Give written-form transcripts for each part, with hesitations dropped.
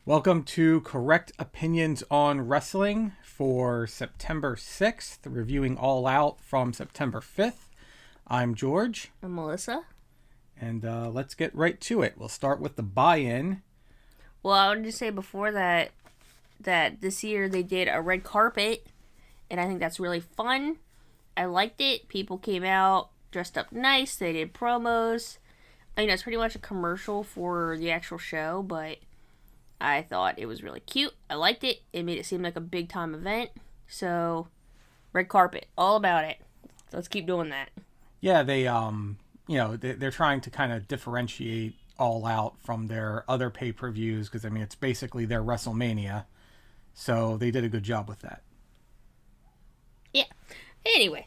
Welcome to Correct Opinions on Wrestling for September 6th, reviewing All Out from September 5th. I'm George. I'm Melissa. And let's get right to it. We'll start with the buy-in. Well, I wanted to say before that this year they did a red carpet, and I think that's really fun. I liked it. People came out dressed up nice. They did promos. It's pretty much a commercial for the actual show, but I thought it was really cute. I liked it. It made it seem like a big time event. So, red carpet, all about it. Let's keep doing that. Yeah, they're trying to kind of differentiate All Out from their other pay-per-views because, it's basically their WrestleMania. So, they did a good job with that. Yeah. Anyway,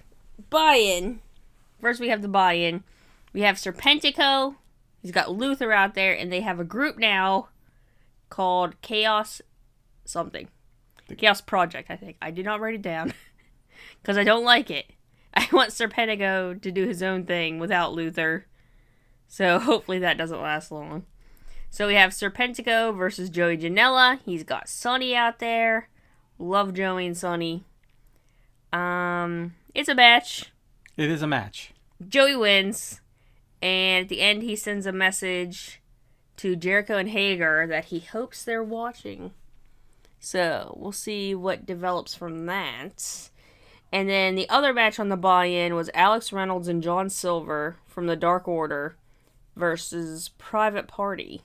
buy-in. First, we have the buy-in. We have Serpentico. He's got Luther out there, and they have a group now called Chaos something. Chaos Project, I think. I did not write it down because I don't like it. I want Serpentico to do his own thing without Luther. So hopefully that doesn't last long. So we have Serpentico versus Joey Janela. He's got Sonny out there. Love Joey and Sonny. It's a match. It is a match. Joey wins. And at the end he sends a message to Jericho and Hager that he hopes they're watching. So, we'll see what develops from that. And then the other match on the buy-in was Alex Reynolds and John Silver from the Dark Order versus Private Party.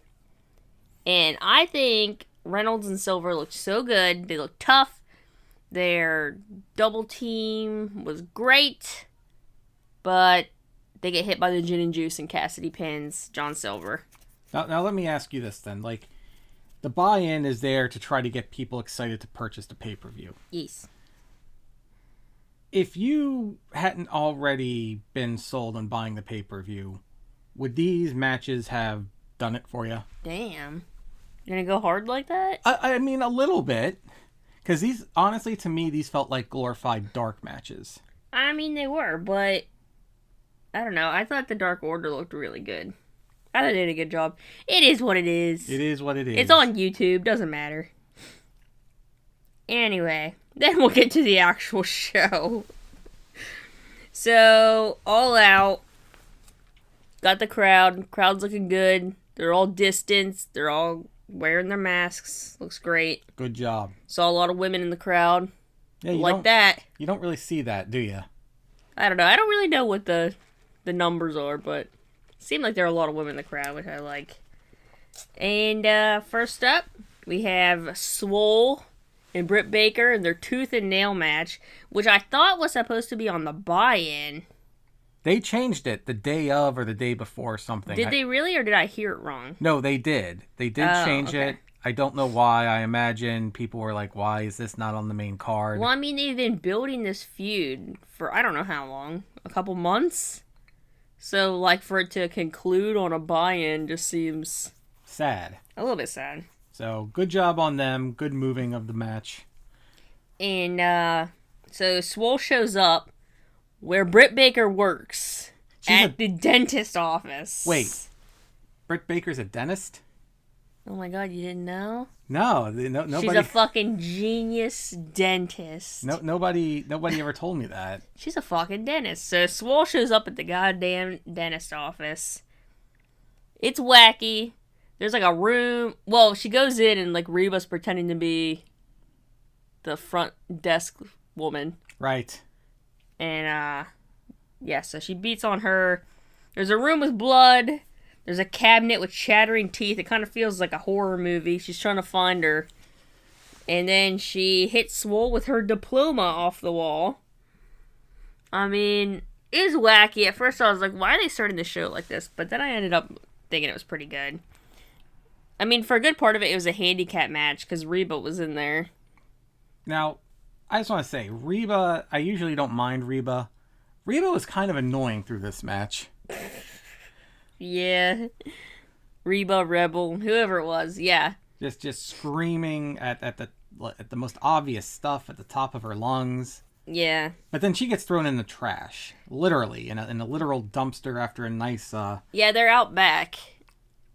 And I think Reynolds and Silver looked so good. They looked tough. Their double team was great. But they get hit by the gin and juice and Cassidy pins John Silver. Now let me ask you this then. The buy-in is there to try to get people excited to purchase the pay-per-view. Yes. If you hadn't already been sold on buying the pay-per-view, would these matches have done it for you? Damn. You're gonna go hard like that? A little bit. Because these, honestly, to me, these felt like glorified dark matches. They were, but I don't know. I thought the Dark Order looked really good. I thought they did a good job. It is what it is. It is what it is. It's on YouTube. Doesn't matter. Anyway, then we'll get to the actual show. So, All Out. Got the crowd. Crowd's looking good. They're all distanced. They're all wearing their masks. Looks great. Good job. Saw a lot of women in the crowd. Yeah, that. You don't really see that, do you? I don't know. I don't really know what the numbers are, but seemed like there are a lot of women in the crowd, which I like. And first up, we have Swole and Britt Baker in their tooth and nail match, which I thought was supposed to be on the buy-in. They changed it the day of or the day before or something. Did they really, or did I hear it wrong? No, they did. They did change it. I don't know why. I imagine people were like, why is this not on the main card? Well, they've been building this feud for I don't know how long. A couple months? So, for it to conclude on a buy-in just seems sad. A little bit sad. So, good job on them. Good moving of the match. And, so Swole shows up where Britt Baker works. At the dentist office. Wait. Britt Baker's a dentist? Oh my god, you didn't know? No, nobody. She's a fucking genius dentist. Nobody ever told me that. She's a fucking dentist. So Swole shows up at the goddamn dentist office. It's wacky. There's a room. Well, she goes in and Reba's pretending to be the front desk woman. Right. And so she beats on her. There's a room with blood. There's a cabinet with chattering teeth. It kind of feels like a horror movie. She's trying to find her. And then she hits Swole with her diploma off the wall. It is wacky. At first I was like, why are they starting the show like this? But then I ended up thinking it was pretty good. For a good part of it, it was a handicap match because Reba was in there. Now, I just want to say, Reba, I usually don't mind Reba. Reba was kind of annoying through this match. Yeah. Reba, Rebel, whoever it was, yeah. Just screaming at the most obvious stuff at the top of her lungs. Yeah. But then she gets thrown in the trash, literally, in a literal dumpster after a nice. Yeah, they're out back,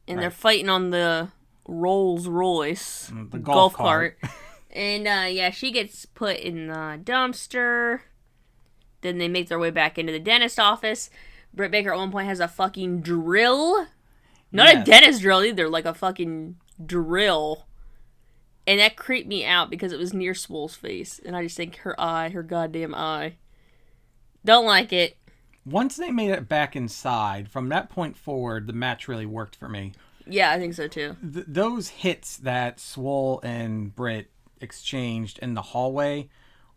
and they're fighting on the Rolls Royce The golf cart. And yeah, she gets put in the dumpster. Then they make their way back into the dentist office. Britt Baker at one point has a fucking drill. Not a dentist drill either, like a fucking drill. And that creeped me out because it was near Swole's face. And I just think her goddamn eye. Don't like it. Once they made it back inside, from that point forward, the match really worked for me. Yeah, I think so too. Those hits that Swole and Britt exchanged in the hallway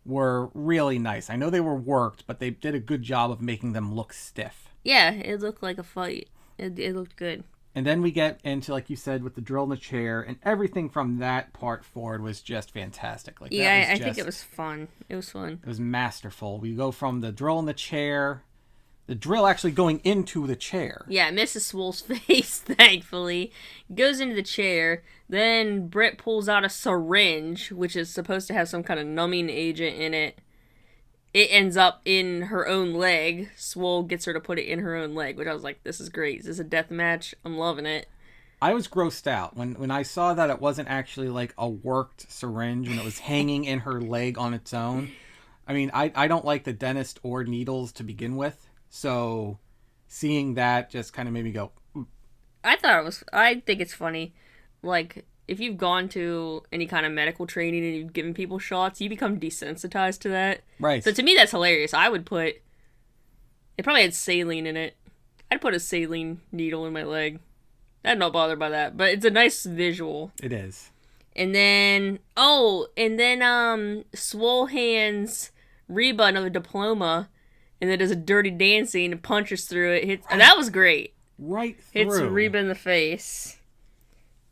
were really nice. I know they were worked, but they did a good job of making them look stiff. Yeah, it looked like a fight. It looked good. And then we get into, like you said, with the drill in the chair, and everything from that part forward was just fantastic. Like, yeah, I think it was fun. It was fun. It was masterful. We go from the drill in the chair, the drill actually going into the chair. Yeah, it misses Swole's face, thankfully. Goes into the chair. Then Britt pulls out a syringe, which is supposed to have some kind of numbing agent in it. It ends up in her own leg. Swole gets her to put it in her own leg, which I was like, this is great. Is this a death match? I'm loving it. I was grossed out when I saw that it wasn't actually like a worked syringe and it was hanging in her leg on its own. I mean, I don't like the dentist or needles to begin with. So seeing that just kind of made me go. I think it's funny. Like, if you've gone to any kind of medical training and you've given people shots, you become desensitized to that. Right. So to me, that's hilarious. I would put... It probably had saline in it. I'd put a saline needle in my leg. I'm not bothered by that, but it's a nice visual. It is. And then... Swole hands Reba another diploma, and then does a dirty dancing and punches through it. And that was great. Right through. Hits Reba in the face.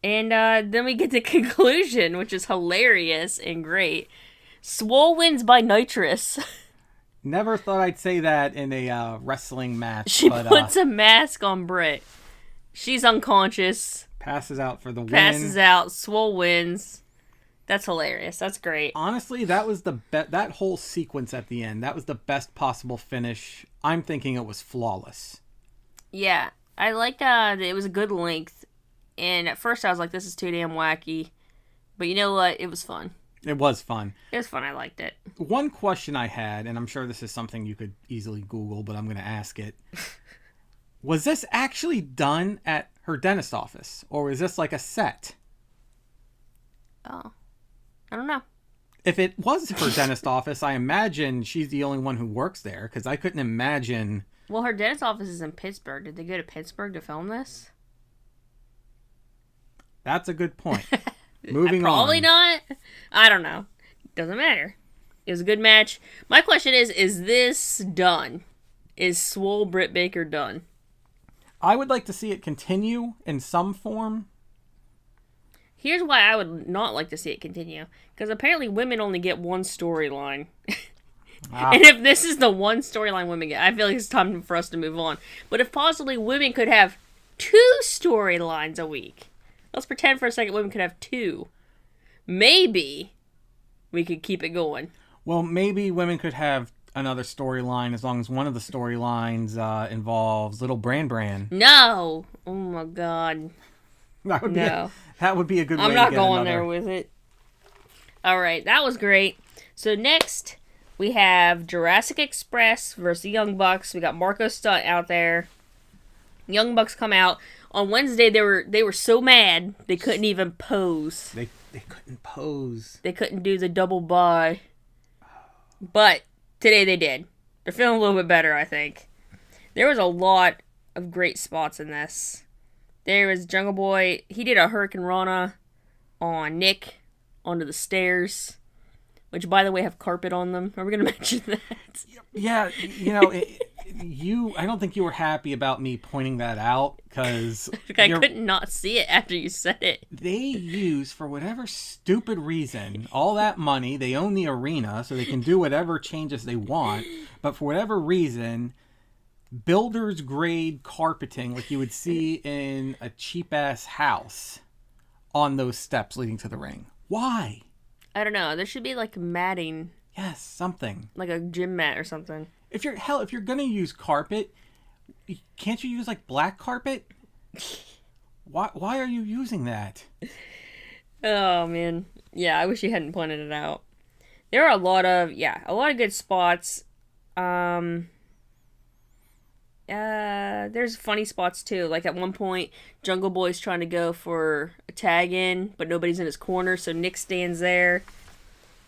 And then we get the conclusion, which is hilarious and great. Swole wins by nitrous. Never thought I'd say that in a wrestling match. She puts a mask on Britt. She's unconscious. Passes out for the win. Passes out. Swole wins. That's hilarious. That's great. Honestly, that was that whole sequence at the end. That was the best possible finish. I'm thinking it was flawless. Yeah. I liked that it was a good length. And at first I was like, this is too damn wacky. But you know what? It was fun. It was fun. It was fun. I liked it. One question I had, and I'm sure this is something you could easily Google, but I'm going to ask it. Was this actually done at her dentist office? Or was this like a set? Oh. I don't know. If it was her dentist office, I imagine she's the only one who works there, because I couldn't imagine... Well, her dentist office is in Pittsburgh. Did they go to Pittsburgh to film this? That's a good point. Moving Probably on. not. I don't know. Doesn't matter. It was a good match. My question is this done? Is Swole Britt Baker done? I would like to see it continue in some form. Here's why I would not like to see it continue. Because apparently women only get one storyline. And if this is the one storyline women get, I feel like it's time for us to move on. But if possibly women could have 2 storylines a week. Let's pretend for a second women could have 2. Maybe we could keep it going. Well, maybe women could have another storyline as long as one of the storylines involves Little Bran. No! Oh my god. That would no. That would be a good way I'm to not get going another... there with it. Alright, that was great. So next, we have Jurassic Express versus the Young Bucks. We got Marco Stunt out there. Young Bucks come out. On Wednesday, they were so mad, they couldn't even pose. They couldn't pose. They couldn't do the double bye. But today they did. They're feeling a little bit better, I think. There was a lot of great spots in this. There was Jungle Boy. He did a Hurricane Rana on Nick onto the stairs, which, by the way, have carpet on them. Are we going to mention that? Yeah, you know, I don't think you were happy about me pointing that out, because... I could not see it after you said it. They use, for whatever stupid reason, all that money. They own the arena, so they can do whatever changes they want. But for whatever reason, builder's grade carpeting, like you would see in a cheap-ass house, on those steps leading to the ring. Why? I don't know. There should be, like, matting. Yes, something. Like a gym mat or something. If you're gonna use carpet, can't you use like black carpet? Why are you using that? Oh man, yeah. I wish you hadn't pointed it out. There are a lot of good spots. There's funny spots too. Like at one point, Jungle Boy's trying to go for a tag in, but nobody's in his corner, so Nick stands there,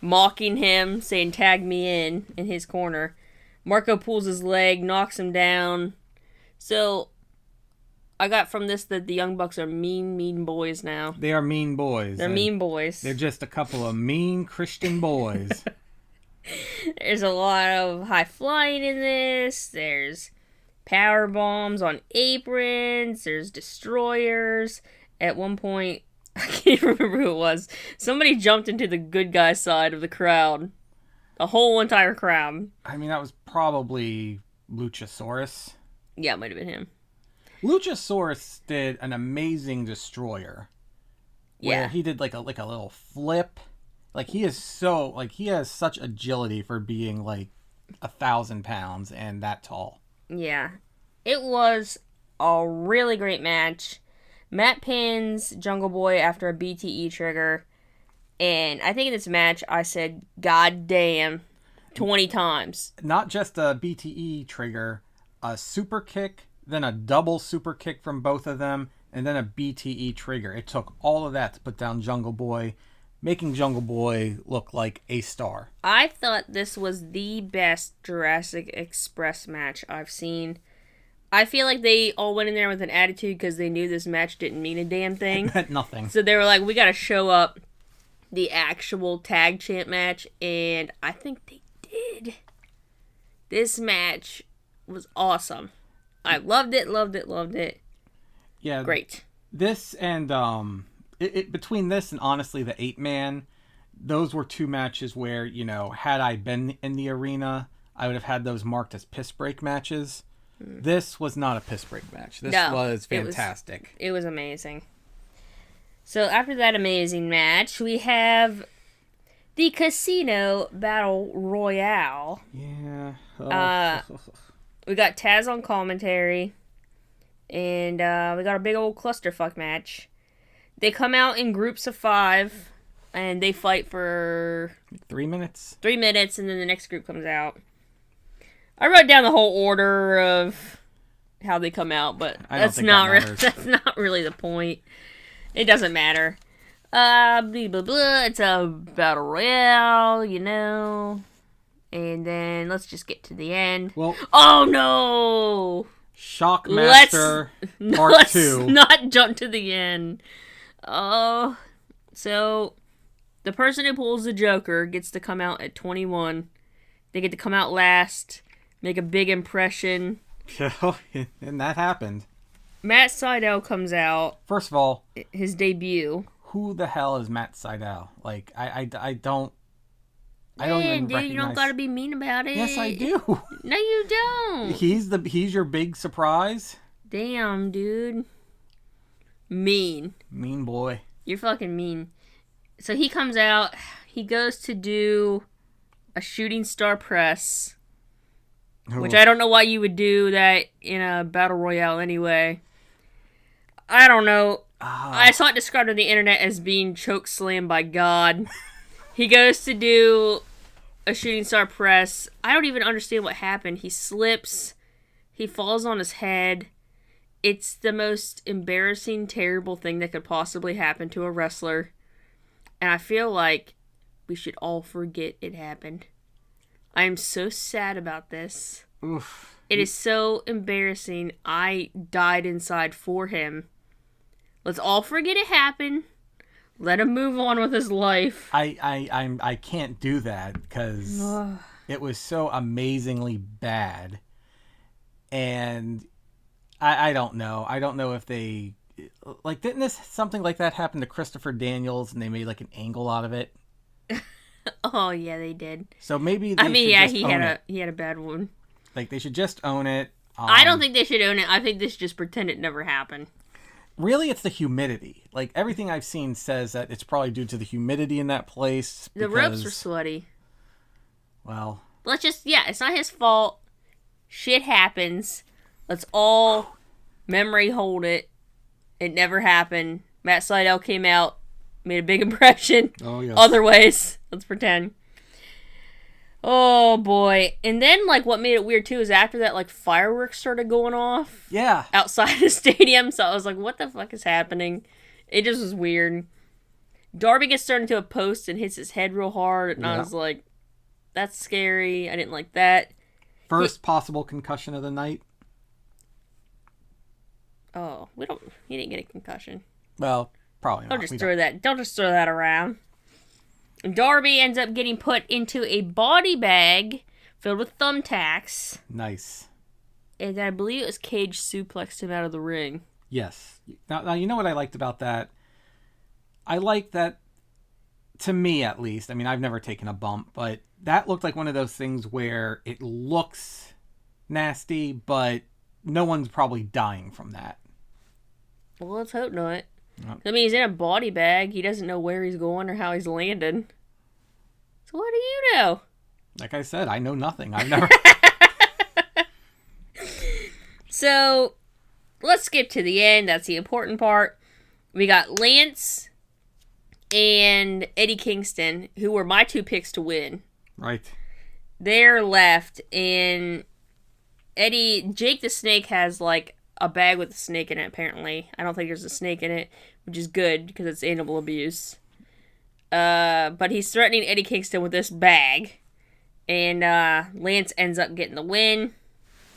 mocking him, saying "tag me in his corner. Marco pulls his leg, knocks him down. So I got from this that the Young Bucks are mean boys now. They are mean boys. They're mean boys. They're just a couple of mean Christian boys. There's a lot of high flying in this. There's power bombs on aprons. There's destroyers. At one point, I can't even remember who it was. Somebody jumped into the good guy side of the crowd. The whole entire crowd. I mean, that was probably Luchasaurus. Yeah, it might have been him. Luchasaurus did an amazing destroyer. Where he did like a little flip. Like he has such agility for being like 1,000 pounds and that tall. Yeah. It was a really great match. Matt pins Jungle Boy after a BTE trigger. And I think in this match I said, God damn, 20 times. Not just a BTE trigger, a super kick, then a double super kick from both of them, and then a BTE trigger. It took all of that to put down Jungle Boy, making Jungle Boy look like a star. I thought this was the best Jurassic Express match I've seen. I feel like they all went in there with an attitude because they knew this match didn't mean a damn thing. It meant nothing. So they were like, we gotta show up the actual tag champ match, and I think they did. This match was awesome. I loved it. Yeah. Great. This and between this and honestly the 8-man, those were two matches where, you know, had I been in the arena, I would have had those marked as piss break matches. This was not a piss break match. This was fantastic. It was amazing. So after that amazing match, we have the Casino Battle Royale. Yeah. We got Taz on commentary, and we got a big old clusterfuck match. They come out in groups of 5, and they fight for 3 minutes. 3 minutes, and then the next group comes out. I wrote down the whole order of how they come out, but that's not really the point. It doesn't matter. Blah, blah, blah. It's a battle royale, you know. And then let's just get to the end. Well, oh no! Shockmaster Part 2. Let's not jump to the end. Oh, so the person who pulls the Joker gets to come out at 21. They get to come out last, make a big impression. And that happened. Matt Sydal comes out. First of all, his debut. Who the hell is Matt Sydal? Like, I don't even recognize. You don't gotta be mean about it. Yes, I do. No, you don't. He's your big surprise. Damn, dude. Mean boy. You're fucking mean. So he comes out. He goes to do a shooting star press, which I don't know why you would do that in a battle royale anyway. I don't know. I saw it described on the internet as being choke slammed by God. He goes to do a shooting star press. I don't even understand what happened. He slips. He falls on his head. It's the most embarrassing, terrible thing that could possibly happen to a wrestler. And I feel like we should all forget it happened. I am so sad about this. Oof. It is so embarrassing. I died inside for him. Let's all forget it happened. Let him move on with his life. I can't do that because it was so amazingly bad. And I don't know. I don't know if they... Like, didn't something like that happen to Christopher Daniels and they made like an angle out of it? Oh, yeah, they did. So maybe he had a bad one. Like, they should just own it. I don't think they should own it. I think they should just pretend it never happened. Really, it's the humidity. Like, everything I've seen says that it's probably due to the humidity in that place. The ropes were sweaty. Well. It's not his fault. Shit happens. Let's all memory hold it It never happened. Matt Sydal came out, made a big impression. Oh, yes. Other ways. Let's pretend. Oh, boy. And then, like, what made it weird, too, is after that, like, fireworks started going off. Yeah. Outside the stadium. So I was like, what the fuck is happening? It just was weird. Darby gets turned into a post and hits his head real hard. And I was like, that's scary. I didn't like that. First possible concussion of the night. Oh, he didn't get a concussion. Well, probably not. Don't just throw that around. Darby ends up getting put into a body bag filled with thumbtacks. Nice. And I believe it was Cage suplexed him out of the ring. Yes. Now, you know what I liked about that? I like that, to me at least, I mean, I've never taken a bump, but that looked like one of those things where it looks nasty, but no one's probably dying from that. Well, let's hope not. I mean, he's in a body bag. He doesn't know where he's going or how he's landed. So what do you know? Like I said, I know nothing. I've never... So, let's skip to the end. That's the important part. We got Lance and Eddie Kingston, who were my two picks to win. Right. They're left, and Jake the Snake has, like, a bag with a snake in it, apparently. I don't think there's a snake in it, which is good, because it's animal abuse. But he's threatening Eddie Kingston with this bag. And Lance ends up getting the win.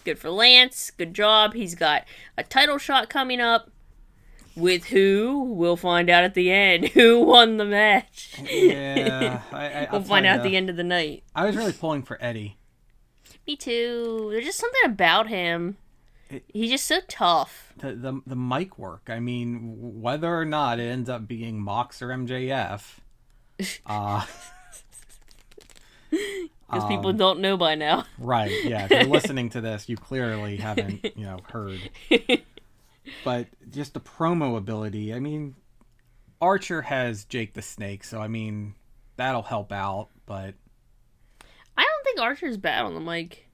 Good for Lance. Good job. He's got a title shot coming up. With who? We'll find out at the end. Who won the match? Yeah. We'll find out at the end of the night. I was really pulling for Eddie. Me too. There's just something about him. He's just so tough. The mic work. I mean, whether or not it ends up being Mox or MJF. Because people don't know by now. Right, yeah. If you're listening to this, you clearly haven't, heard. But just the promo ability. I mean, Archer has Jake the Snake, so, I mean, that'll help out, but... I don't think Archer's bad on the mic.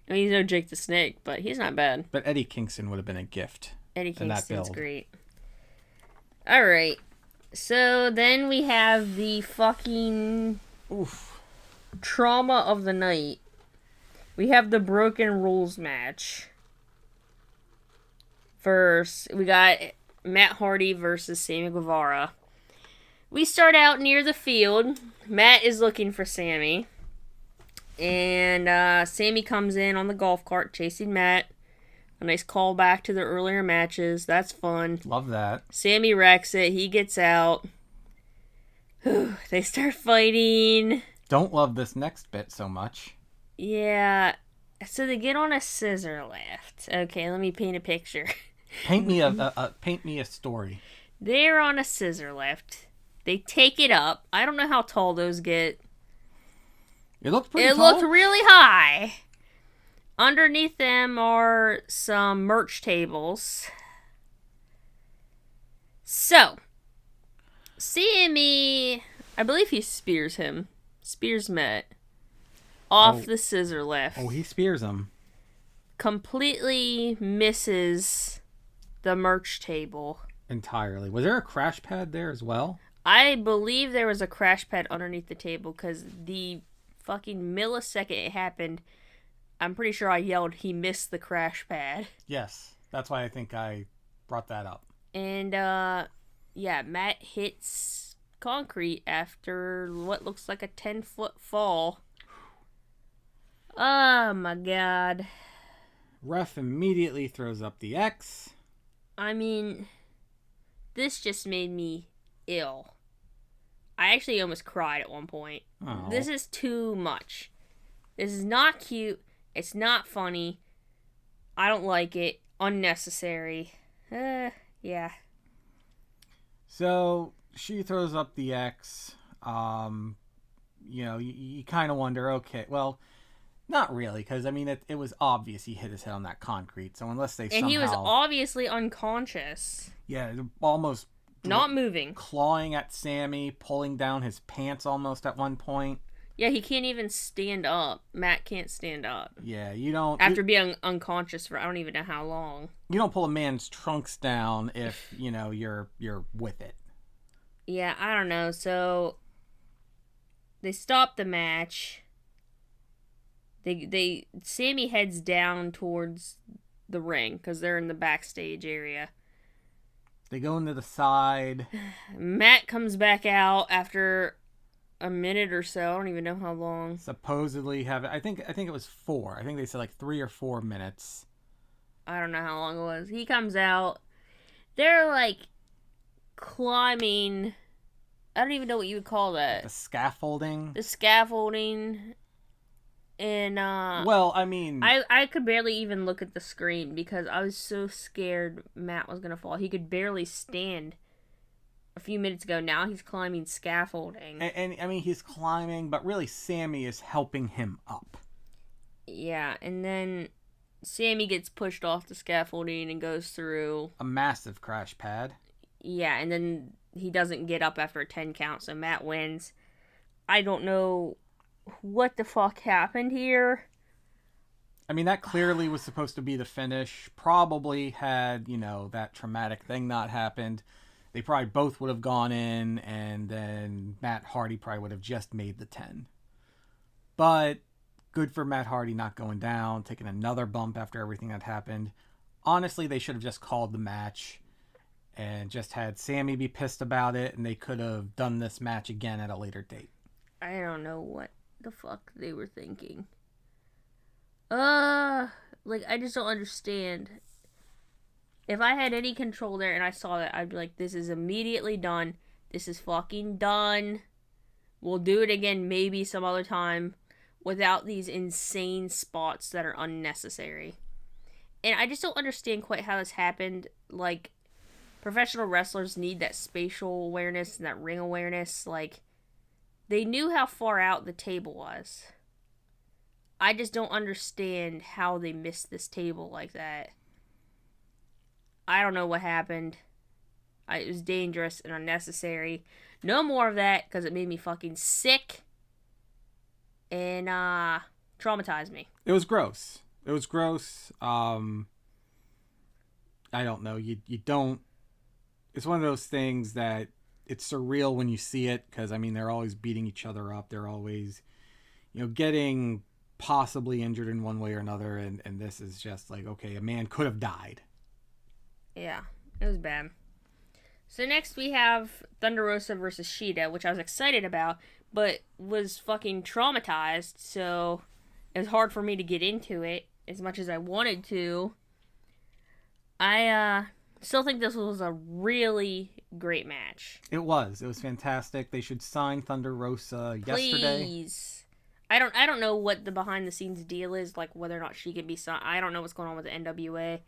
I mean, he's no Jake the Snake, but he's not bad. But Eddie Kingston would have been a gift. Eddie Kingston's great. Alright. So, then we have the fucking... trauma of the night. We have the Broken Rules match. First, we got Matt Hardy versus Sammy Guevara. We start out near the field. Matt is looking for Sammy. And Sammy comes in on the golf cart chasing Matt. A nice callback to the earlier matches. That's fun. Love that. Sammy wrecks it. He gets out. They start fighting. Don't love this next bit so much. Yeah. So they get on a scissor lift. Okay, let me paint a picture. Paint me a story. They're on a scissor lift. They take it up. I don't know how tall those get. It looked pretty tall. It looked really high. Underneath them are some merch tables. So, Sammy, I believe he spears him. Spears Matt off the scissor lift. Oh, he spears him. Completely misses the merch table. Entirely. Was there a crash pad there as well? I believe there was a crash pad underneath the table because the fucking millisecond it happened, I'm pretty sure I yelled, he missed the crash pad. Yes. That's why I think I brought that up. And, yeah, Matt hits concrete after what looks like a 10-foot fall. Oh, my God. Ref immediately throws up the X. I mean, this just made me ill. I actually almost cried at one point. Oh. This is too much. This is not cute. It's not funny. I don't like it. Unnecessary. Yeah. So, she throws up the X. You kind of wonder, okay, well, not really, because, I mean, it was obvious he hit his head on that concrete, so unless they And he was obviously unconscious. Yeah, almost... Not moving. Clawing at Sammy, pulling down his pants almost at one point. Yeah, he can't even stand up. Matt can't stand up. Yeah, you don't After being unconscious for I don't even know how long. you don't pull a man's trunks down if you're with it. Yeah, I don't know. So they stop the match. They Sammy heads down towards the ring because they're in the backstage area. They go into the side. Matt comes back out after a minute or so. I don't even know how long. Supposedly have I think it was 4. I think they said like 3 or 4 minutes. I don't know how long it was. He comes out. They're like climbing. I don't even know what you would call that. The scaffolding. The scaffolding. And well, I mean, I could barely even look at the screen because I was so scared Matt was gonna fall. He could barely stand a few minutes ago. Now he's climbing scaffolding. and I mean he's climbing, but really Sammy is helping him up. Yeah, and then Sammy gets pushed off the scaffolding and goes through a massive crash pad. Yeah, and then he doesn't get up after a 10 count, so Matt wins. I don't know what the fuck happened here. I mean, that clearly was supposed to be the finish. Probably had, that traumatic thing not happened, they probably both would have gone in, and then Matt Hardy probably would have just made the 10. But good for Matt Hardy not going down, taking another bump after everything that happened. Honestly, they should have just called the match and just had Sammy be pissed about it, and they could have done this match again at a later date. I don't know what the fuck they were thinking. I just don't understand. If I had any control there and I saw that, I'd be like, this is immediately done. This is fucking done. We'll do it again maybe some other time without these insane spots that are unnecessary. And I just don't understand quite how this happened. Like, professional wrestlers need that spatial awareness and that ring awareness. Like, they knew how far out the table was. I just don't understand how they missed this table like that. I don't know what happened. It was dangerous and unnecessary. No more of that, because it made me fucking sick. And, traumatized me. It was gross. I don't know. You don't... It's one of those things that it's surreal when you see it, because, I mean, they're always beating each other up. They're always, getting possibly injured in one way or another, and this is just like, okay, a man could have died. Yeah, it was bad. So next we have Thunder Rosa versus Shida, which I was excited about, but was fucking traumatized, so it was hard for me to get into it as much as I wanted to. I still think this was a really great match. It was fantastic. They should sign Thunder Rosa yesterday. Please. I don't know what the behind the scenes deal is, like whether or not she can be signed. I don't know what's going on with the NWA.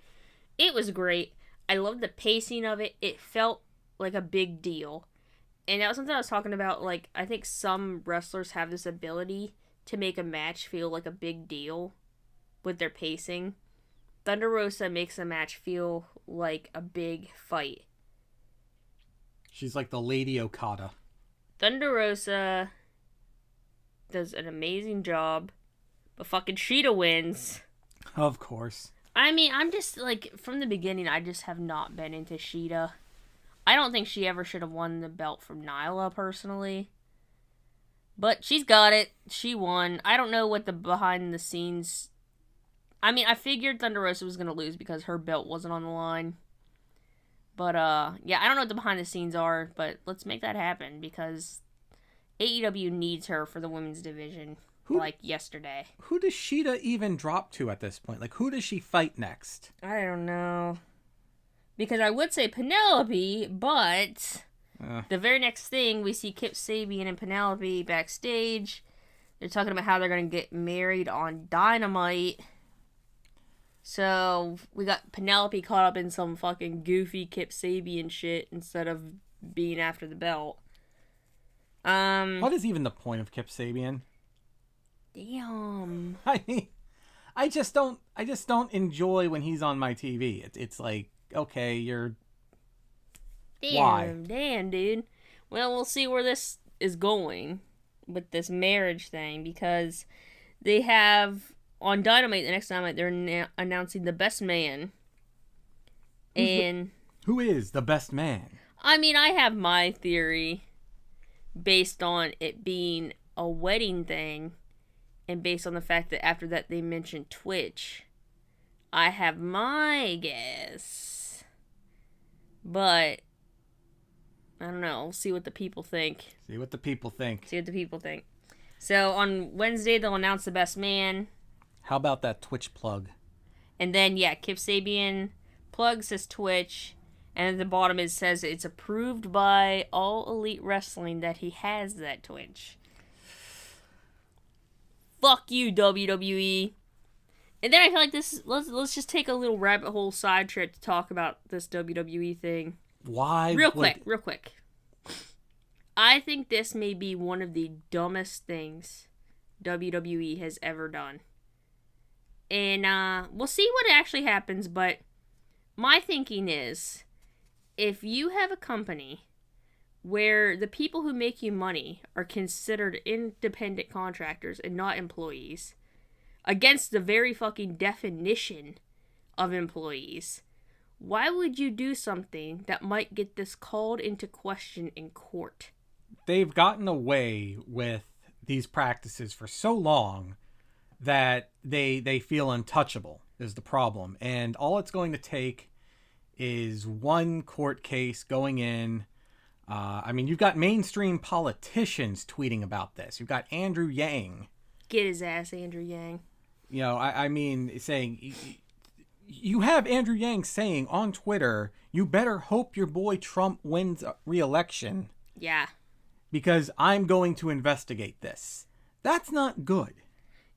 It was great. I loved the pacing of it. It felt like a big deal. And that was something I was talking about. Like, I think some wrestlers have this ability to make a match feel like a big deal with their pacing. Thunder Rosa makes a match feel like a big fight. She's like the Lady Okada. Thunder Rosa does an amazing job, but fucking Shida wins. Of course. I mean, I'm just, like, from the beginning, I just have not been into Shida. I don't think she ever should have won the belt from Nyla, personally. But she's got it. She won. I don't know what the behind the scenes... I mean, I figured Thunder Rosa was going to lose because her belt wasn't on the line. But, yeah, I don't know what the behind the scenes are, but let's make that happen because AEW needs her for the women's division. Like yesterday. Who does Shida even drop to at this point? Like, who does she fight next? I don't know. Because I would say Penelope, but the very next thing we see Kip Sabian and Penelope backstage. They're talking about how they're going to get married on Dynamite. So we got Penelope caught up in some fucking goofy Kip Sabian shit instead of being after the belt. What is even the point of Kip Sabian? Damn. I just don't enjoy when he's on my TV. It's like, okay, you're... Damn, Why? Damn, dude. Well, we'll see where this is going. with this marriage thing because they have on Dynamite, the next Dynamite, they're announcing the best man. Who is the best man? I mean, I have my theory based on it being a wedding thing and based on the fact that after that they mentioned Twitch. I have my guess. But I don't know. We'll see what the people think. See what the people think. So on Wednesday, they'll announce the best man. How about that Twitch plug? And then, yeah, Kip Sabian plugs his Twitch. And at the bottom it says it's approved by All Elite Wrestling that he has that Twitch. Fuck you, WWE. And then I feel like this. Let's just take a little rabbit hole side trip to talk about this WWE thing. Why? Real quick. I think this may be one of the dumbest things WWE has ever done. And we'll see what actually happens, but my thinking is, if you have a company where the people who make you money are considered independent contractors and not employees, against the very fucking definition of employees, why would you do something that might get this called into question in court? They've gotten away with these practices for so long that they feel untouchable is the problem. And all it's going to take is one court case going in. I mean, you've got mainstream politicians tweeting about this. You've got Andrew Yang. Get his ass, Andrew Yang. You know, I mean, saying... You have Andrew Yang saying on Twitter, you better hope your boy Trump wins re-election. Yeah. Because I'm going to investigate this. That's not good.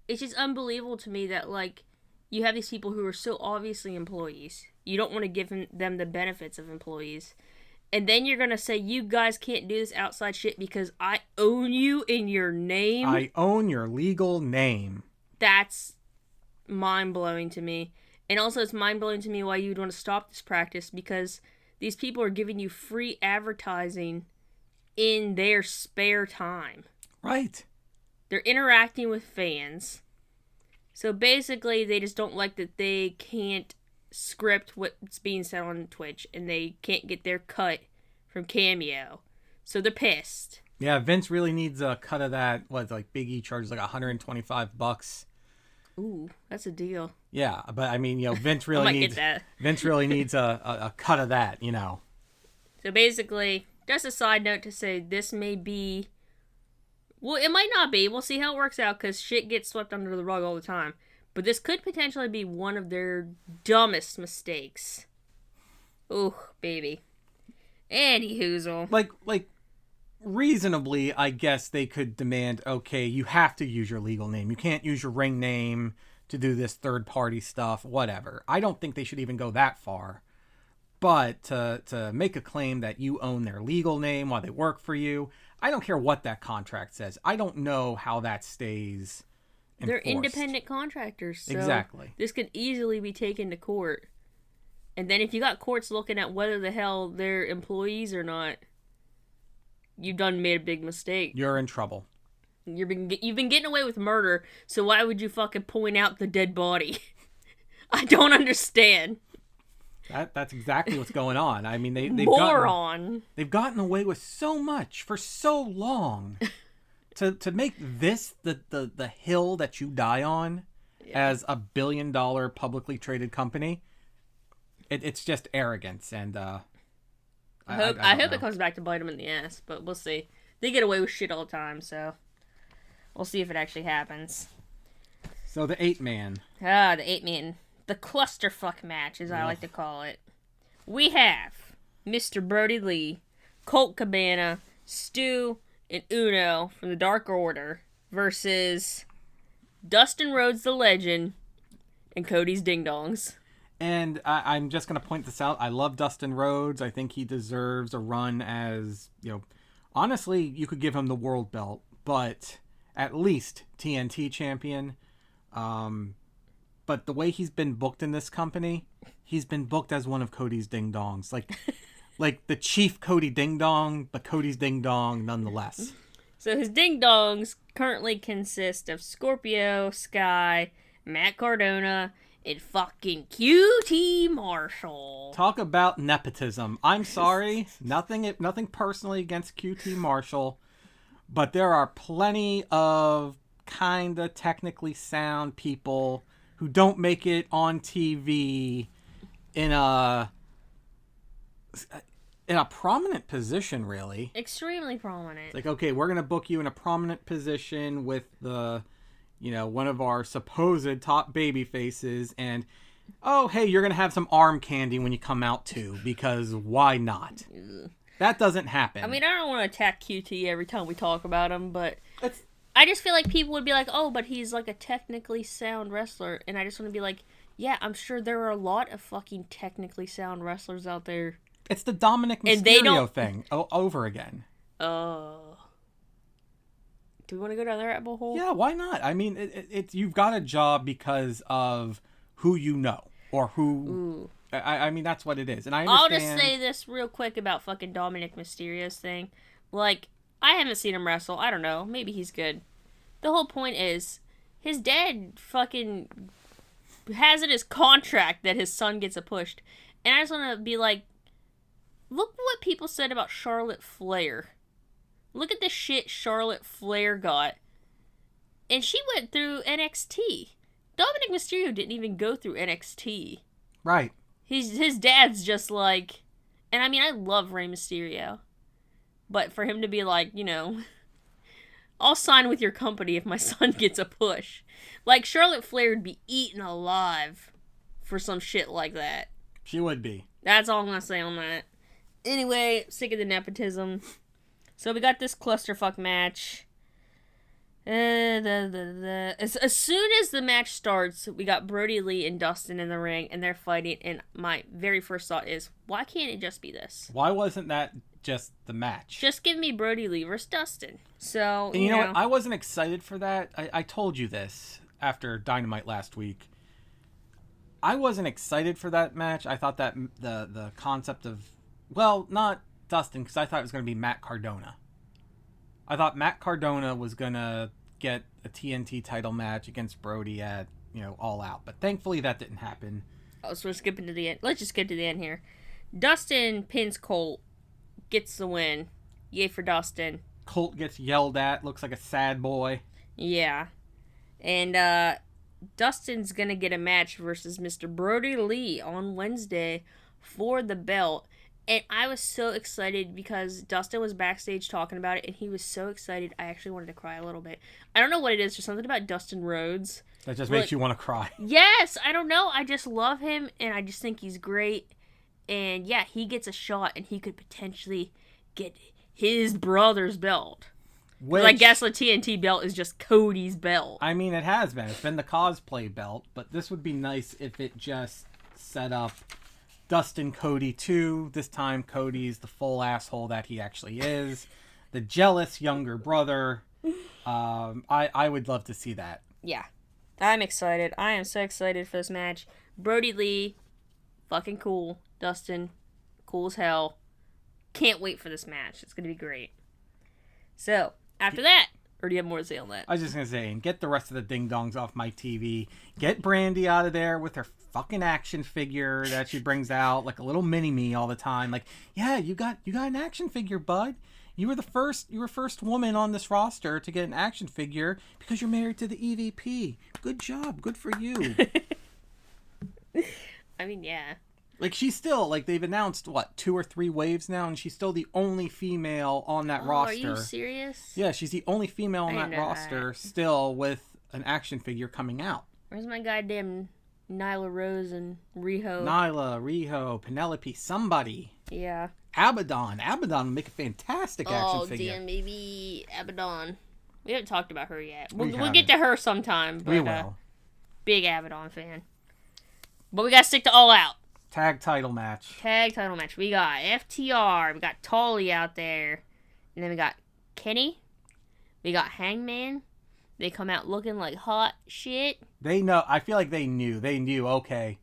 It's just unbelievable to me that, like, you have these people who are so obviously employees. You don't want to give them the benefits of employees. And then you're going to say, you guys can't do this outside shit because I own you in your name? I own your legal name. That's mind-blowing to me. And also, it's mind-blowing to me why you'd want to stop this practice, because these people are giving you free advertising in their spare time. Right. They're interacting with fans. So basically, they just don't like that they can't script what's being said on Twitch, and they can't get their cut from Cameo. So they're pissed. Yeah, Vince really needs a cut of that. What, like Big E charges like $125. Ooh, that's a deal. Yeah, but I mean, you know, Vince really needs that. Vince really needs a cut of that, you know. So basically, just a side note to say this may be, well, it might not be. We'll see how it works out because shit gets swept under the rug all the time. But this could potentially be one of their dumbest mistakes. Ooh, baby. Anyhoozle. Like reasonably, I guess they could demand, okay, you have to use your legal name. You can't use your ring name to do this third-party stuff, whatever. I don't think they should even go that far. But to make a claim that you own their legal name while they work for you, I don't care what that contract says. I don't know how that stays enforced. They're independent contractors, so exactly. This could easily be taken to court. And then if you got courts looking at whether the hell they're employees or not, you've done made a big mistake. You're in trouble. You've been getting away with murder, so why would you fucking point out the dead body? I don't understand. That's exactly what's going on. I mean, they've gotten away with so much for so long. to make this the hill that you die on as a $1 billion publicly traded company, it's just arrogance. And I hope it comes back to bite them in the ass, but we'll see. They get away with shit all the time, so we'll see if it actually happens. So the 8-man. The 8-man. The clusterfuck match, as I like to call it. We have Mr. Brody Lee, Colt Cabana, Stu, and Uno from the Dark Order versus Dustin Rhodes, the Legend, and Cody's Ding Dongs. And I'm just going to point this out. I love Dustin Rhodes. I think he deserves a run as, you know, honestly, you could give him the world belt, but at least TNT champion. But the way he's been booked in this company, he's been booked as one of Cody's Ding Dongs. Like the chief Cody Ding Dong, but Cody's Ding Dong nonetheless. So his ding-dongs currently consist of Scorpio, Sky, Matt Cardona, and fucking QT Marshall. Talk about nepotism. I'm sorry, nothing personally against QT Marshall, but there are plenty of kinda technically sound people who don't make it on TV in a prominent position, really. Extremely prominent. It's like, okay, we're gonna book you in a prominent position with the, one of our supposed top baby faces, and oh, hey, you're gonna have some arm candy when you come out too, because why not? That doesn't happen. I mean, I don't want to attack QT every time we talk about him, but It's, I just feel like people would be like, oh, but he's like a technically sound wrestler, and I just want to be like, yeah, I'm sure there are a lot of fucking technically sound wrestlers out there. it's the Dominic Mysterio thing over again. Do we want to go down the rabbit hole? Yeah, why not? I mean, it's you've got a job because of who you know or who. Ooh. I mean, that's what it is, and I understand. I'll just say this real quick about fucking Dominic Mysterio's thing. Like, I haven't seen him wrestle. I don't know. Maybe he's good. The whole point is, his dad fucking has in his contract that his son gets a pushed, and I just want to be like, look what people said about Charlotte Flair. Look at the shit Charlotte Flair got. And she went through NXT. Dominic Mysterio didn't even go through NXT. Right. His dad's just like... And I mean, I love Rey Mysterio. But for him to be like, I'll sign with your company if my son gets a push. Like, Charlotte Flair would be eaten alive for some shit like that. She would be. That's all I'm going to say on that. Anyway, sick of the nepotism. So we got this clusterfuck match. As soon as the match starts, we got Brody Lee and Dustin in the ring, and they're fighting, and my very first thought is, why can't it just be this? Why wasn't that just the match? Just give me Brody Lee versus Dustin. So, and you know what? I wasn't excited for that. I told you this after Dynamite last week. I wasn't excited for that match. I thought that the concept of, well, not Dustin, because I thought it was going to be Matt Cardona. I thought Matt Cardona was going to get a TNT title match against Brody at, All Out. But thankfully that didn't happen. Oh, so we're skipping to the end. Let's just skip to the end here. Dustin pins Colt, gets the win. Yay for Dustin. Colt gets yelled at, looks like a sad boy. Yeah. And Dustin's going to get a match versus Mr. Brody Lee on Wednesday for the belt. And I was so excited because Dustin was backstage talking about it, and he was so excited, I actually wanted to cry a little bit. I don't know what it is, there's something about Dustin Rhodes. That just makes you want to cry. Yes, I don't know. I just love him, and I just think he's great. And yeah, he gets a shot, and he could potentially get his brother's belt. Which, I guess the TNT belt is just Cody's belt. I mean, it has been. It's been the cosplay belt, but this would be nice if it just set up Dustin Cody 2. This time Cody's the full asshole that he actually is. The jealous younger brother. I would love to see that. Yeah. I'm excited. I am so excited for this match. Brody Lee, fucking cool. Dustin, cool as hell. Can't wait for this match. It's going to be great. So, after that, or do you have more to say on that? I was just going to say, and get the rest of the ding-dongs off my TV. Get Brandy out of there with her fucking action figure that she brings out, like a little mini-me all the time. Like, yeah, you got an action figure, bud. You were first woman on this roster to get an action figure because you're married to the EVP. Good job. Good for you. I mean, yeah. Like, she's still, like, they've announced, 2 or 3 waves now, and she's still the only female on that roster. Are you serious? Yeah, she's the only female on that roster still with an action figure coming out. Where's my goddamn Nyla Rose and Riho? Nyla, Riho, Penelope, somebody. Yeah. Abaddon. Abaddon would make a fantastic action figure. Oh, damn, maybe Abaddon. We haven't talked about her yet. We'll get to her sometime. But, we will. Big Abaddon fan. But we gotta stick to All Out. Tag title match. We got FTR. We got Tully out there. And then we got Kenny. We got Hangman. They come out looking like hot shit. They know. I feel like they knew. They knew, okay,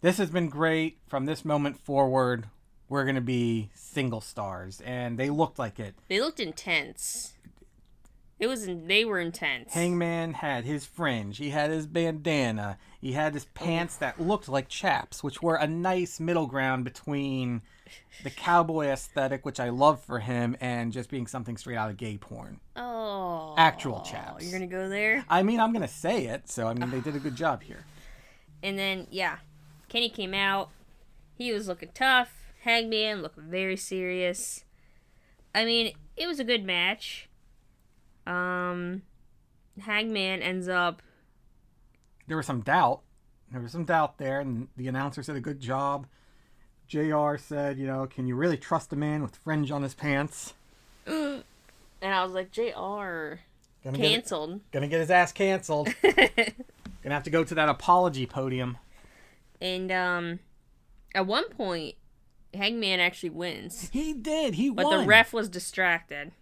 this has been great. From this moment forward, we're going to be single stars. And they looked like it. They looked intense. They were intense. Hangman had his fringe. He had his bandana. He had his pants that looked like chaps, which were a nice middle ground between the cowboy aesthetic, which I love for him, and just being something straight out of gay porn. Oh. Actual chaps. You're going to go there? I mean, I'm going to say it, so I mean, they did a good job here. And then, yeah, Kenny came out. He was looking tough. Hangman looked very serious. I mean, it was a good match. Hangman ends up... There was some doubt. There, and the announcer said a good job. JR said, can you really trust a man with fringe on his pants? And I was like, JR, canceled. Gonna get his ass canceled. Gonna have to go to that apology podium. And at one point, Hangman actually wins. He did. He won. But the ref was distracted.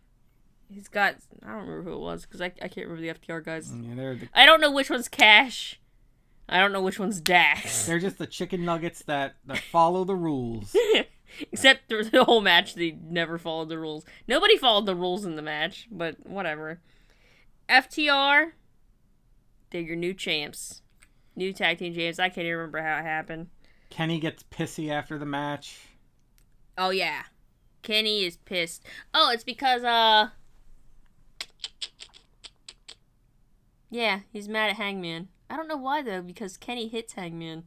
He's got... I don't remember who it was, because I can't remember the FTR guys. Yeah, I don't know which one's Cash. I don't know which one's Dax. They're just the chicken nuggets that follow the rules. Except through the whole match, they never followed the rules. Nobody followed the rules in the match, but whatever. FTR, they're your new champs. New tag team champs. I can't even remember how it happened. Kenny gets pissy after the match. Oh, yeah. Kenny is pissed. Oh, it's because, yeah, he's mad at Hangman. I don't know why, though, because Kenny hits Hangman.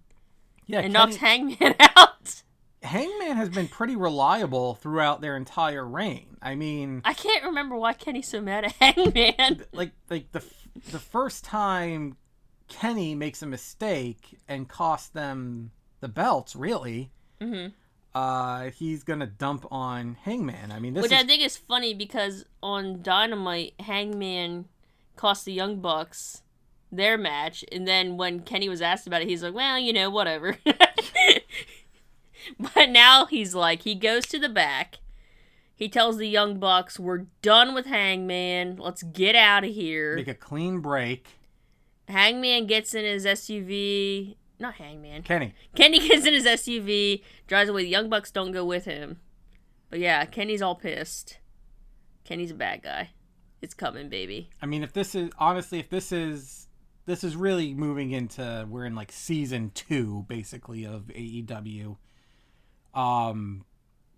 Yeah, and knocks Hangman out. Hangman has been pretty reliable throughout their entire reign. I mean... I can't remember why Kenny's so mad at Hangman. Like the first time Kenny makes a mistake and costs them the belts, really, he's going to dump on Hangman. I mean, I think is funny because on Dynamite, Hangman cost the Young Bucks their match, and then when Kenny was asked about it, he's like, well, whatever. But now he's like, he goes to the back, he tells the Young Bucks, we're done with Hangman, let's get out of here. Make a clean break. Hangman gets in his SUV, not Hangman. Kenny gets in his SUV, drives away, the Young Bucks don't go with him. But yeah, Kenny's all pissed. Kenny's a bad guy. It's coming, baby. I mean, if this is really moving into, we're in like season 2 basically of AEW.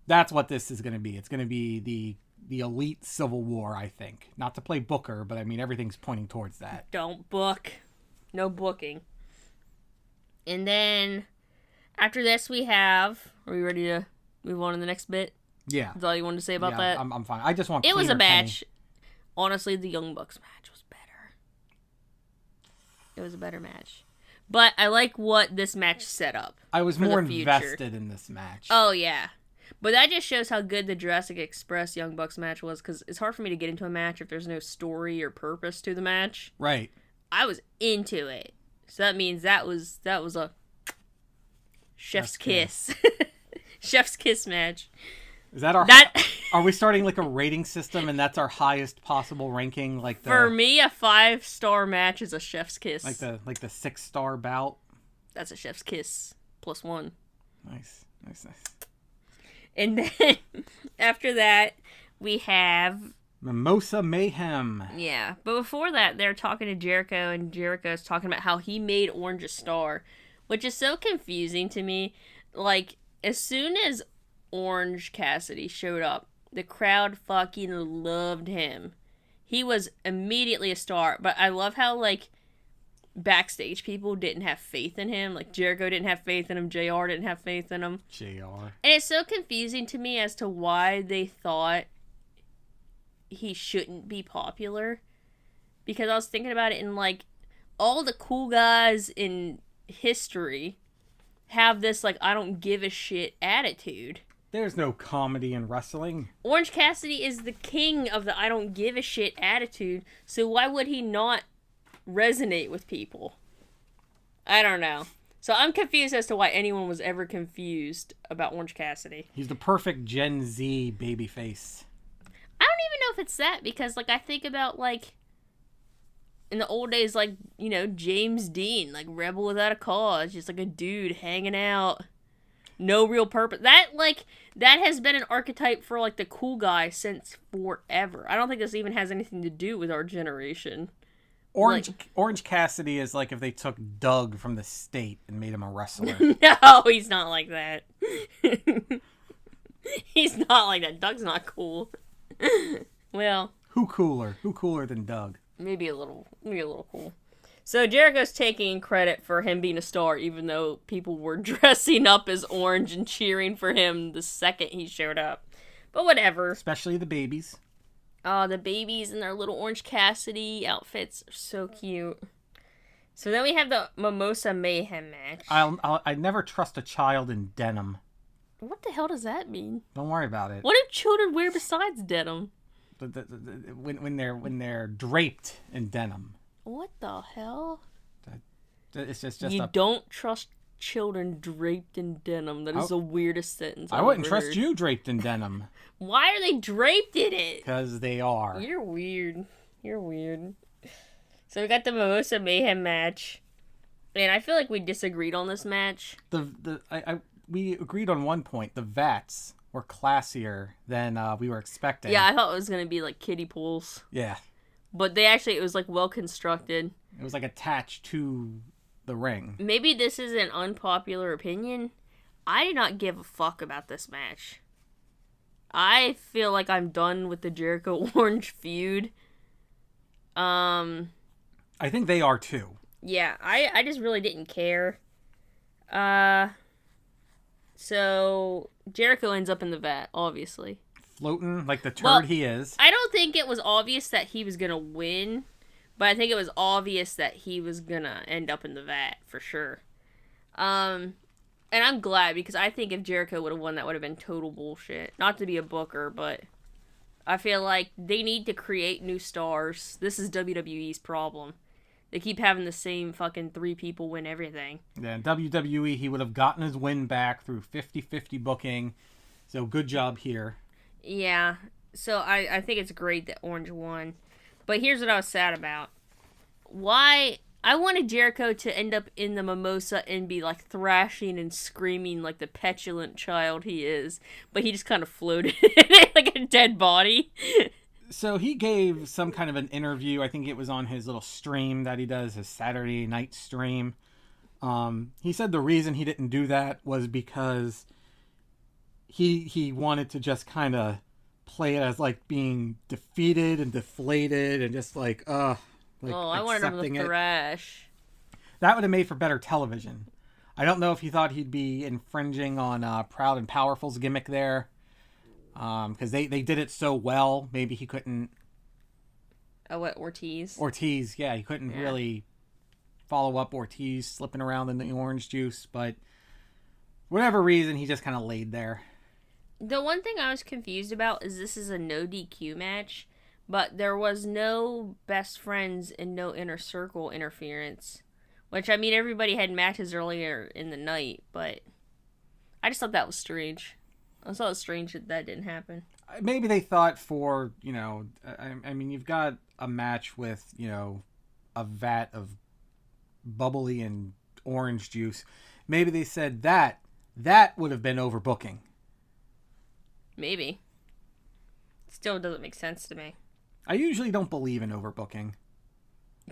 That's what this is going to be. It's going to be the elite civil war, I think. Not to play Booker, but I mean everything's pointing towards that. Don't book. No booking. And then after this are we ready to move on to the next bit? Yeah. That's all you wanted to say about that? I'm fine. I just want it was a match. Kenny. Honestly, the Young Bucks match was better. It was a better match. But I like what this match set up. I was more invested in this match. Oh, yeah. But that just shows how good the Jurassic Express Young Bucks match was, because it's hard for me to get into a match if there's no story or purpose to the match. Right. I was into it. So that means that was a chef's kiss. Chef's kiss match. Is that are we starting like a rating system and that's our highest possible ranking? For me, a 5-star match is a chef's kiss. Like the 6-star bout? That's a chef's kiss. +1. Nice. And then after that, we have Mimosa Mayhem. Yeah, but before that, they're talking to Jericho, and Jericho's talking about how he made Orange a star, which is so confusing to me. Like, as soon as Orange Cassidy showed up, the crowd fucking loved him. He was immediately a star, but I love how, like, backstage people didn't have faith in him. Like, Jericho didn't have faith in him, JR didn't have faith in him. JR. And it's so confusing to me as to why they thought he shouldn't be popular. Because I was thinking about it, and, like, all the cool guys in history have this, like, I don't give a shit attitude. There's no comedy in wrestling. Orange Cassidy is the king of the I don't give a shit attitude, so why would he not resonate with people? I don't know. So I'm confused as to why anyone was ever confused about Orange Cassidy. He's the perfect Gen Z babyface. I don't even know if it's that, because, like, I think about, like, in the old days, like, you know, James Dean, like, Rebel Without a Cause, just like a dude hanging out. no real purpose. That has been an archetype for, like, the cool guy since forever. I don't think this even has anything to do with our generation. Orange Cassidy is like if they took Doug from the state and made him a wrestler. No, he's not like that. He's not like that. Doug's not cool. Well, Who cooler? Who cooler than Doug? maybe a little cool. So Jericho's taking credit for him being a star, even though people were dressing up as Orange and cheering for him the second he showed up. But whatever. Especially the babies. Oh, the babies in their little Orange Cassidy outfits are so cute. So then we have the Mimosa Mayhem match. I never trust a child in denim. What the hell does that mean? Don't worry about it. What do children wear besides denim? When they're draped in denim. What the hell? It's just you don't trust children draped in denim. That is the weirdest sentence I wouldn't trust you draped in denim. Why are they draped in it? Because they are. You're weird. So we got the Mimosa Mayhem match. And I feel like we disagreed on this match. We agreed on one point. The Vats were classier than we were expecting. Yeah, I thought it was going to be like kiddie pools. Yeah. But it was like well constructed. It was like attached to the ring. Maybe this is an unpopular opinion. I did not give a fuck about this match. I feel like I'm done with the Jericho Orange feud. I think they are too. Yeah, I just really didn't care. So Jericho ends up in the vat, obviously. Floating like the turd he is. I don't think it was obvious that he was gonna win, but I think it was obvious that he was gonna end up in the vat for sure. And I'm glad, because I think if Jericho would have won, that would have been total bullshit. Not to be a booker, but I feel like they need to create new stars. This is WWE's problem. They keep having the same fucking 3 people win everything. Yeah, in WWE, he would have gotten his win back through 50-50 booking. So good job here. Yeah, so I think it's great that Orange won. But here's what I was sad about. Why... I wanted Jericho to end up in the Mimosa and be, like, thrashing and screaming like the petulant child he is. But he just kind of floated in it like a dead body. So he gave some kind of an interview. I think it was on his little stream that he does, his Saturday night stream. He said the reason he didn't do that was because he wanted to just kind of play it as, like, being defeated and deflated and just, like, I wanted him to thrash. That would have made for better television. I don't know if he thought he'd be infringing on Proud and Powerful's gimmick there. Because they did it so well. Maybe he couldn't... What, Ortiz? Ortiz, yeah. He couldn't really follow up Ortiz slipping around in the orange juice. But for whatever reason, he just kind of laid there. The one thing I was confused about is this is a no DQ match. But there was no best friends and no inner circle interference. Which, I mean, everybody had matches earlier in the night, but I just thought that was strange. I thought it was strange that didn't happen. Maybe they thought for, I mean, you've got a match with, a vat of bubbly and orange juice. Maybe they said that would have been overbooking. Maybe. Still doesn't make sense to me. I usually don't believe in overbooking.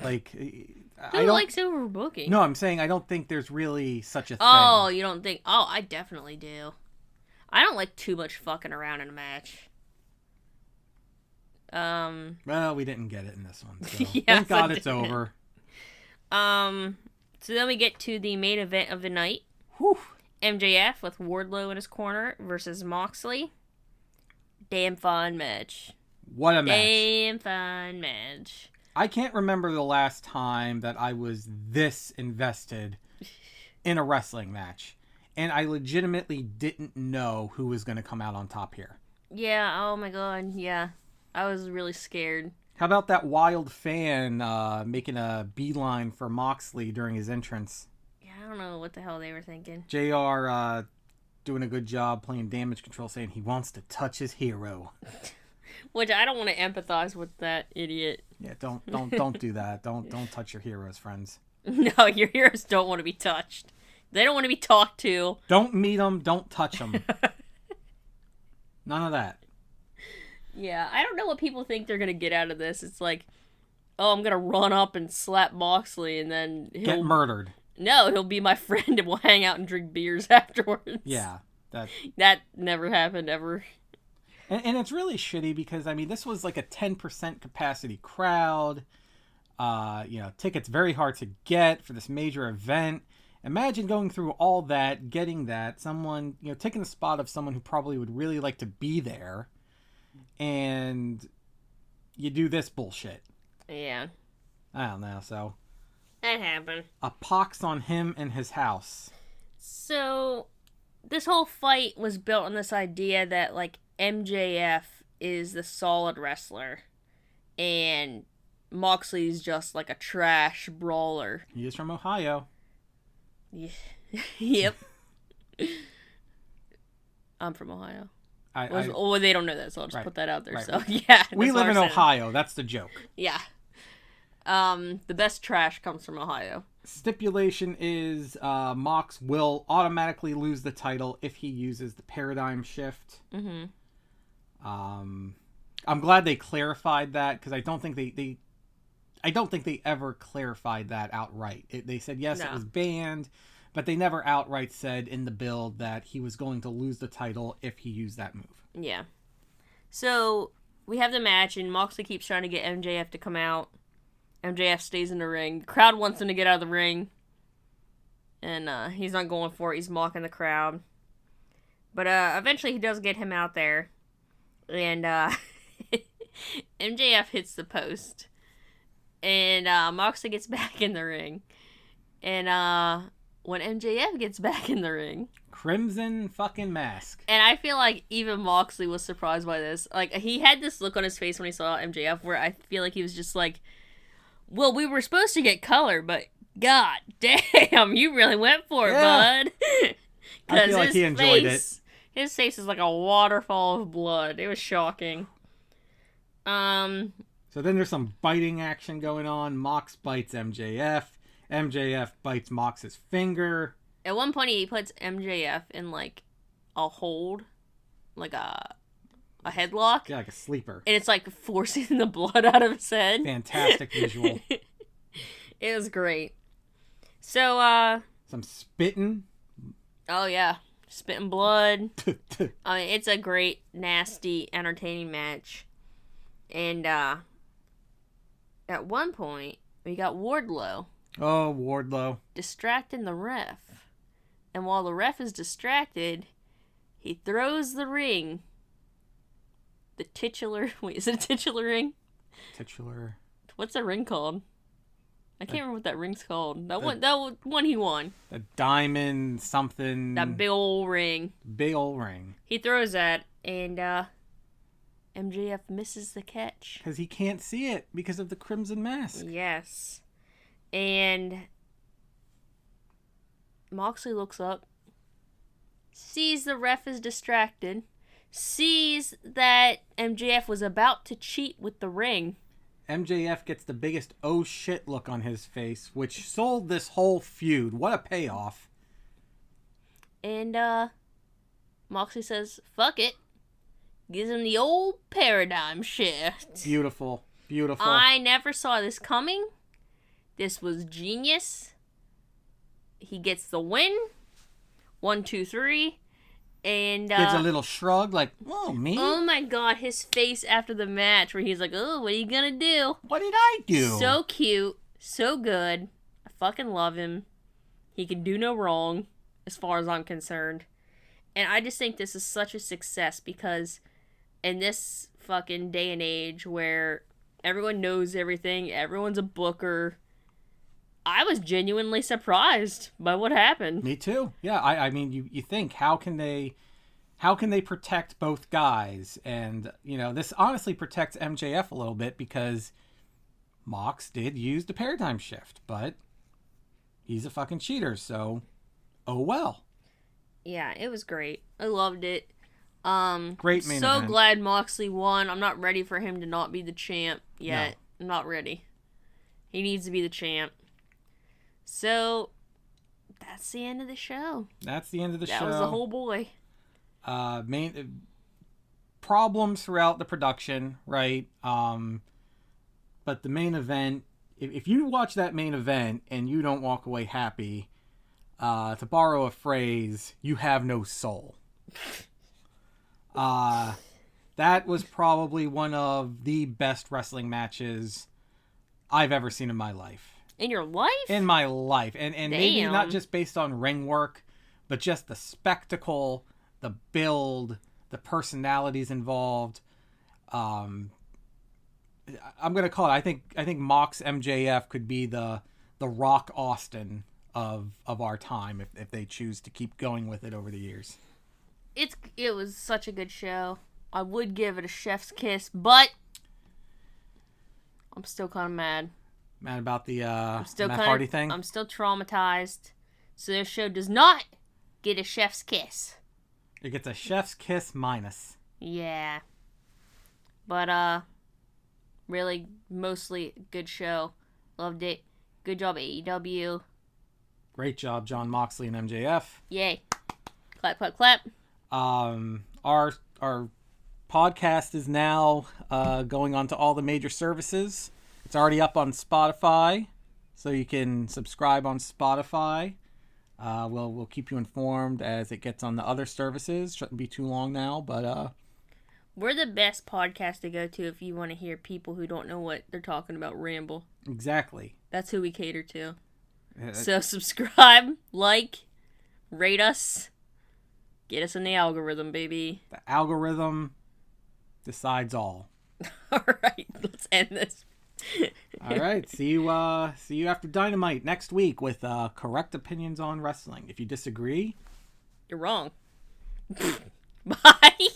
Like, Who likes overbooking? No, I'm saying I don't think there's really such a thing. Oh, you don't think... Oh, I definitely do. I don't like too much fucking around in a match. Well, we didn't get it in this one, so yes, thank God it's over. So then we get to the main event of the night. Whew. MJF with Wardlow in his corner versus Moxley. Damn fun match. What a match. Damn fun match. I can't remember the last time that I was this invested in a wrestling match. And I legitimately didn't know who was going to come out on top here. Yeah, oh my god, yeah. I was really scared. How about that wild fan making a beeline for Moxley during his entrance? Yeah, I don't know what the hell they were thinking. JR doing a good job playing damage control, saying he wants to touch his hero. Which I don't want to empathize with that idiot. Yeah, don't do that. Don't touch your heroes, friends. No, your heroes don't want to be touched. They don't want to be talked to. Don't meet them. Don't touch them. None of that. Yeah, I don't know what people think they're going to get out of this. It's like, oh, I'm going to run up and slap Moxley and then he'll... Get murdered. No, he'll be my friend and we'll hang out and drink beers afterwards. Yeah. That never happened ever. And it's really shitty because, I mean, this was like a 10% capacity crowd. Tickets very hard to get for this major event. Imagine going through all that, getting that, someone, taking the spot of someone who probably would really like to be there, and you do this bullshit. Yeah. I don't know, so. That happened. A pox on him and his house. So, this whole fight was built on this idea that, like, MJF is the solid wrestler, and Moxley's just, like, a trash brawler. He is from Ohio. Yeah. Yep. I'm from Ohio. They don't know that, so I'll just put that out there. Right. So, yeah. We live in Ohio. That's the joke. Yeah. The best trash comes from Ohio. Stipulation is Mox will automatically lose the title if he uses the paradigm shift. Mm-hmm. I'm glad they clarified that because I don't think they ever clarified that outright. They said yes, no. It was banned, but they never outright said in the build that he was going to lose the title if he used that move. Yeah. So we have the match, and Moxley keeps trying to get MJF to come out. MJF stays in the ring. The crowd wants him to get out of the ring. And he's not going for it. He's mocking the crowd. But eventually he does get him out there. And MJF hits the post. And Moxley gets back in the ring. And when MJF gets back in the ring... Crimson fucking mask. And I feel like even Moxley was surprised by this. Like, he had this look on his face when he saw MJF where I feel like he was just like... Well, we were supposed to get color, but god damn, you really went for it, bud. I feel like he enjoyed it. His face is like a waterfall of blood. It was shocking. So then there's some biting action going on. Mox bites MJF. MJF bites Mox's finger. At one point, he puts MJF in like a hold, like a headlock. Yeah, like a sleeper. And it's like forcing the blood out of his head. Fantastic visual. It was great. So, some spitting. Oh, yeah. Spitting blood. I mean, it's a great, nasty, entertaining match. And, at one point, we got Wardlow. Oh, Wardlow. Distracting the ref. And while the ref is distracted, he throws the ring. The titular... Wait, is it a titular ring? Titular... What's that ring called? I can't remember what that ring's called. That one he won. The diamond something... That big ol' ring. Big ol' ring. He throws that, and MJF misses the catch. Because he can't see it because of the crimson mask. Yes. And Moxley looks up, sees the ref is distracted, sees that MJF was about to cheat with the ring. MJF gets the biggest oh shit look on his face, which sold this whole feud. What a payoff. And Moxley says, fuck it. Gives him the old paradigm shift. Beautiful. Beautiful. I never saw this coming. This was genius. He gets the win. 1, 2, 3. And gives a little shrug like, oh, me? Oh my god, his face after the match where he's like, oh, what are you gonna do? What did I do? So cute. So good. I fucking love him. He can do no wrong as far as I'm concerned. And I just think this is such a success because in this fucking day and age where everyone knows everything, everyone's a booker, I was genuinely surprised by what happened. Me too. Yeah, I mean, you think, how can they protect both guys? And, this honestly protects MJF a little bit because Mox did use the paradigm shift, but he's a fucking cheater, so oh well. Yeah, it was great. I loved it. Great main so event. Glad Moxley won. I'm not ready for him to not be the champ yet. No. I'm not ready. He needs to be the champ. So, That's the end of the show. That's the end of the show. That was the whole boy. Main problems throughout the production, right? But the main event, if you watch that main event and you don't walk away happy, to borrow a phrase, you have no soul. That was probably one of the best wrestling matches I've ever seen in my life. In your life? In my life. And maybe not just based on ring work, but just the spectacle, the build, the personalities involved. I'm gonna call it. I think Mox MJF could be the Rock Austin of our time if they choose to keep going with it over the years. It was such a good show. I would give it a chef's kiss, but I'm still kind of mad. Mad about the Matt Hardy thing? I'm still traumatized. So this show does not get a chef's kiss. It gets a chef's kiss minus. Yeah. But, really, mostly good show. Loved it. Good job, AEW. Great job, John Moxley and MJF. Yay. Clap, clap, clap. Our podcast is now going on to all the major services. It's already up on Spotify, so you can subscribe on Spotify. We'll keep you informed as it gets on the other services. Shouldn't be too long now, but we're the best podcast to go to if you want to hear people who don't know what they're talking about ramble. Exactly. That's who we cater to. So subscribe, like, rate us, get us in the algorithm, baby. The algorithm decides all. All right, let's end this. All right, see you after Dynamite next week with correct opinions on wrestling. If you disagree, you're wrong. Bye.